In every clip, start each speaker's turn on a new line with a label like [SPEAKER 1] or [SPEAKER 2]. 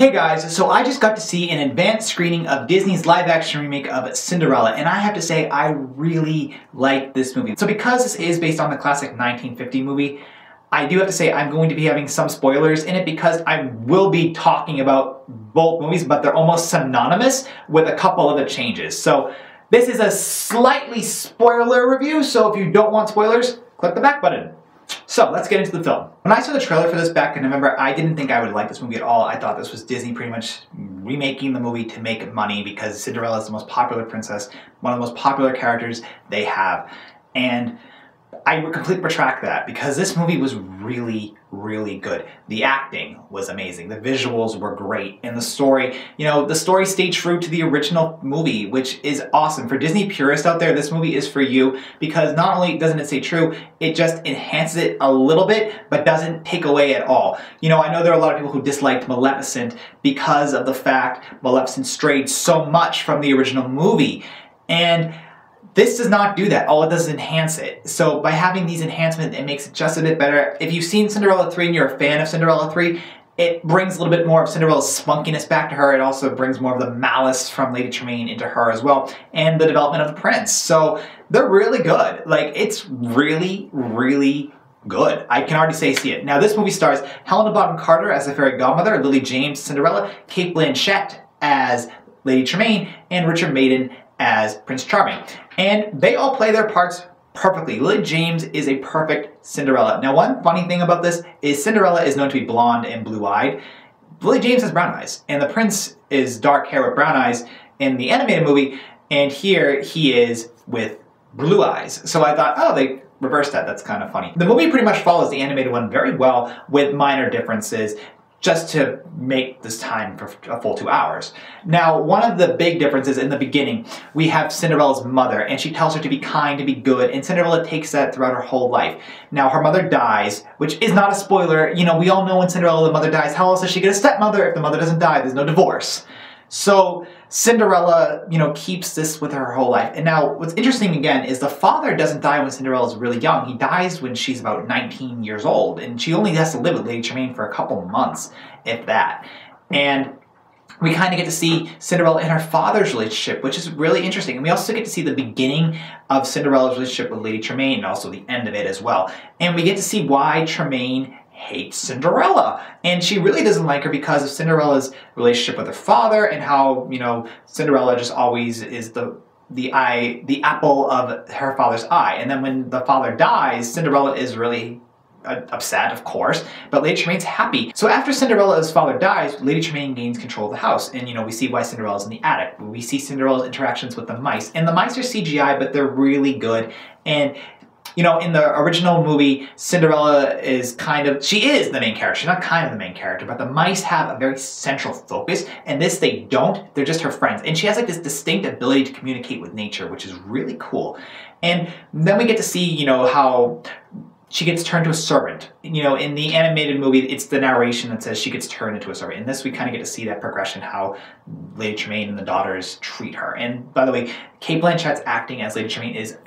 [SPEAKER 1] Hey guys, so I just got to see an advanced screening of Disney's live-action remake of Cinderella, and I have to say I really like this movie. So because this is based on the classic 1950 movie, I do have to say I'm going to be having some spoilers in it because I will be talking about both movies, but they're almost synonymous with a couple of the changes. So this is a slightly spoiler review, so if you don't want spoilers, click the back button. So let's get into the film. When I saw the trailer for this back in November, I didn't think I would like this movie at all. I thought this was Disney pretty much remaking the movie to make money because Cinderella is the most popular princess, one of the most popular characters they have. And I would completely retract that because this movie was really, really good. The acting was amazing. The visuals were great. And the story, the story stayed true to the original movie, which is awesome. For Disney purists out there, this movie is for you because not only doesn't it stay true, it just enhances it a little bit, but doesn't take away at all. I know there are a lot of people who disliked Maleficent because of the fact Maleficent strayed so much from the original movie. And this does not do that. All it does is enhance it. So by having these enhancements, it makes it just a bit better. If you've seen Cinderella 3 and you're a fan of Cinderella 3, it brings a little bit more of Cinderella's spunkiness back to her. It also brings more of the malice from Lady Tremaine into her as well, and the development of the prince. So they're really good. Like, it's really, really good. I can already say see it. Now, this movie stars Helena Bonham Carter as the fairy godmother, Lily James Cinderella, Cate Blanchett as Lady Tremaine, and Richard Madden as Prince Charming. And they all play their parts perfectly. Lily James is a perfect Cinderella. Now, one funny thing about this is Cinderella is known to be blonde and blue-eyed. Lily James has brown eyes, and the prince is dark hair with brown eyes in the animated movie, and here he is with blue eyes. So I thought, oh, they reversed that. That's kind of funny. The movie pretty much follows the animated one very well with minor differences, just to make this time for a full 2 hours. Now, one of the big differences in the beginning, we have Cinderella's mother, and she tells her to be kind, to be good, and Cinderella takes that throughout her whole life. Now, her mother dies, which is not a spoiler. We all know when Cinderella, the mother dies, how else does she get a stepmother? If the mother doesn't die, there's no divorce. So Cinderella, keeps this with her whole life. And now what's interesting again is the father doesn't die when Cinderella's really young. He dies when she's about 19 years old, and she only has to live with Lady Tremaine for a couple months, if that. And we kind of get to see Cinderella and her father's relationship, which is really interesting. And we also get to see the beginning of Cinderella's relationship with Lady Tremaine and also the end of it as well. And we get to see why Tremaine hates Cinderella, and she really doesn't like her because of Cinderella's relationship with her father and how Cinderella just always is the apple of her father's eye. And then when the father dies, Cinderella is really upset, of course, but Lady Tremaine's happy. So after Cinderella's father dies, Lady Tremaine gains control of the house, and we see why Cinderella's in the attic. We see Cinderella's interactions with the mice, and the mice are CGI, but they're really good. And in the original movie, Cinderella is she is the main character. She's not kind of the main character, but the mice have a very central focus, and this they don't. They're just her friends. And she has like this distinct ability to communicate with nature, which is really cool. And then we get to see, how she gets turned to a servant. In the animated movie, it's the narration that says she gets turned into a servant. In this, we kind of get to see that progression, how Lady Tremaine and the daughters treat her. And by the way, Cate Blanchett's acting as Lady Tremaine is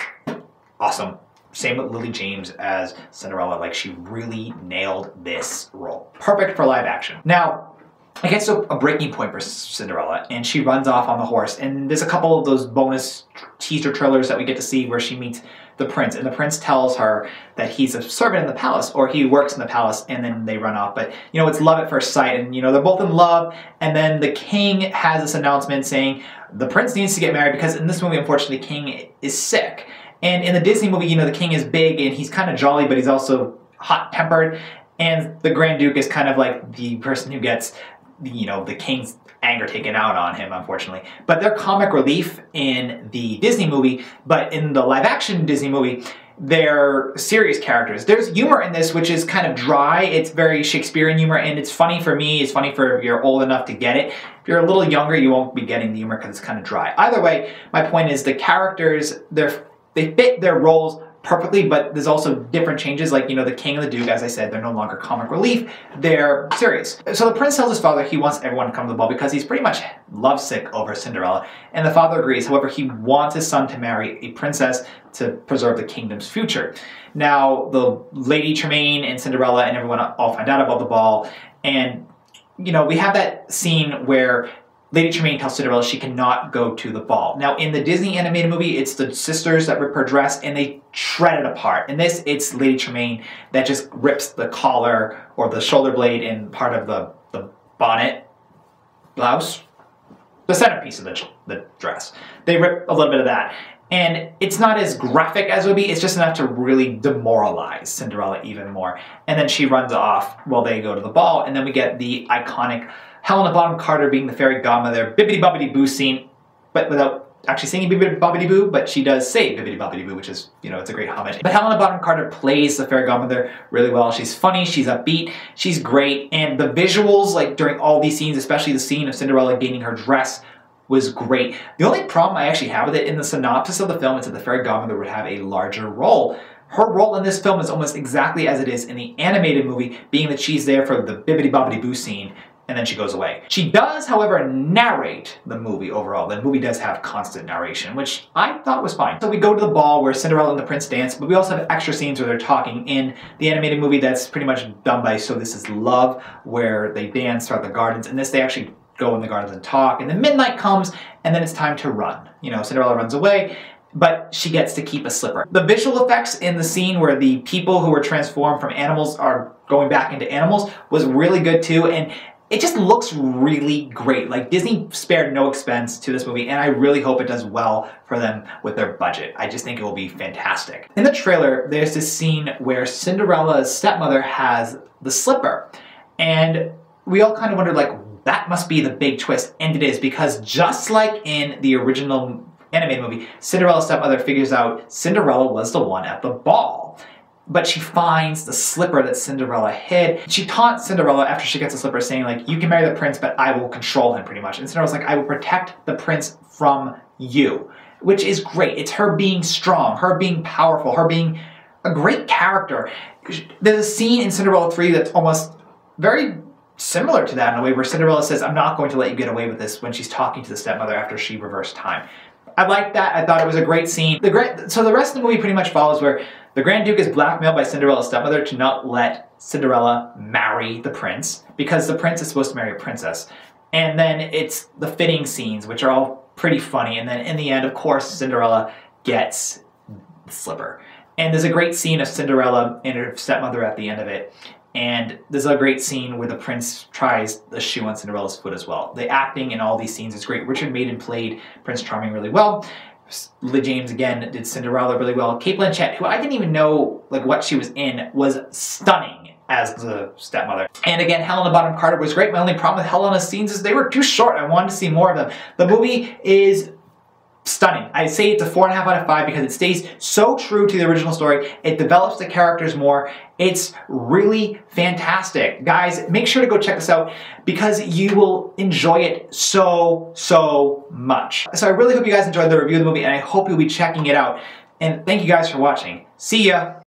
[SPEAKER 1] awesome. Same with Lily James as Cinderella. Like, she really nailed this role. Perfect for live action. Now, it gets to a breaking point for Cinderella, and she runs off on the horse. And there's a couple of those bonus teaser trailers that we get to see where she meets the prince. And the prince tells her that he's a servant in the palace, or he works in the palace, and then they run off. But, it's love at first sight, and, they're both in love. And then the king has this announcement saying the prince needs to get married because in this movie, unfortunately, the king is sick. And in the Disney movie, the king is big and he's kind of jolly, but he's also hot-tempered. And the Grand Duke is kind of like the person who gets, the king's anger taken out on him, unfortunately. But they're comic relief in the Disney movie, but in the live-action Disney movie, they're serious characters. There's humor in this, which is kind of dry. It's very Shakespearean humor, and it's funny for me. It's funny for if you're old enough to get it. If you're a little younger, you won't be getting the humor because it's kind of dry. Either way, my point is the characters, they fit their roles perfectly, but there's also different changes. Like, the king and the duke, as I said, they're no longer comic relief. They're serious. So the prince tells his father he wants everyone to come to the ball because he's pretty much lovesick over Cinderella. And the father agrees. However, he wants his son to marry a princess to preserve the kingdom's future. Now, the Lady Tremaine and Cinderella and everyone all find out about the ball, and you know, we have that scene where Lady Tremaine tells Cinderella she cannot go to the ball. Now, in the Disney animated movie, it's the sisters that rip her dress and they shred it apart. In this, it's Lady Tremaine that just rips the collar or the shoulder blade in part of the bonnet, blouse, the centerpiece of the dress. They rip a little bit of that. And it's not as graphic as it would be, it's just enough to really demoralize Cinderella even more. And then she runs off while they go to the ball, and then we get the iconic Helena Bonham Carter being the fairy godmother, bibbidi-bobbidi-boo scene, but without actually singing bibbidi-bobbidi-boo, but she does say bibbidi-bobbidi-boo, which is, you know, it's a great homage. But Helena Bonham Carter plays the fairy godmother really well. She's funny, she's upbeat, she's great, and the visuals, like during all these scenes, especially the scene of Cinderella gaining her dress, was great. The only problem I actually have with it in the synopsis of the film is that the fairy godmother would have a larger role. Her role in this film is almost exactly as it is in the animated movie, being that she's there for the bibbidi-bobbidi-boo scene, and then she goes away. She does, however, narrate the movie overall. The movie does have constant narration, which I thought was fine. So we go to the ball where Cinderella and the prince dance, but we also have extra scenes where they're talking. In the animated movie, that's pretty much done by So This Is Love, where they dance throughout the gardens. In this, they actually go in the gardens and talk, and then midnight comes, and then it's time to run. You know, Cinderella runs away, but she gets to keep a slipper. The visual effects in the scene where the people who were transformed from animals are going back into animals was really good too, and it just looks really great. Like, Disney spared no expense to this movie, and I really hope it does well for them with their budget. I just think it will be fantastic. In the trailer, there's this scene where Cinderella's stepmother has the slipper, and we all kind of wondered, like, that must be the big twist, and it is, because just like in the original animated movie, Cinderella's stepmother figures out Cinderella was the one at the ball. But she finds the slipper that Cinderella hid. She taunts Cinderella after she gets the slipper, saying, like, you can marry the prince, but I will control him, pretty much. And Cinderella's like, I will protect the prince from you, which is great. It's her being strong, her being powerful, her being a great character. There's a scene in Cinderella 3 that's almost very similar to that in a way, where Cinderella says, I'm not going to let you get away with this, when she's talking to the stepmother after she reversed time. I liked that. I thought it was a great scene. So the rest of the movie pretty much follows where the Grand Duke is blackmailed by Cinderella's stepmother to not let Cinderella marry the prince, because the prince is supposed to marry a princess. And then it's the fitting scenes, which are all pretty funny. And then in the end, of course, Cinderella gets the slipper. And there's a great scene of Cinderella and her stepmother at the end of it. And there's a great scene where the prince tries the shoe on Cinderella's foot as well. The acting in all these scenes is great. Richard Madden played Prince Charming really well. Lily James, again, did Cinderella really well. Cate Blanchett, who I didn't even know like what she was in, was stunning as the stepmother. And again, Helena Bonham Carter was great. My only problem with Helena's scenes is they were too short. I wanted to see more of them. The movie is stunning. I say it's a 4.5 out of 5 because it stays so true to the original story. It develops the characters more. It's really fantastic. Guys, make sure to go check this out because you will enjoy it so much. So I really hope you guys enjoyed the review of the movie, and I hope you'll be checking it out. And thank you guys for watching. See ya!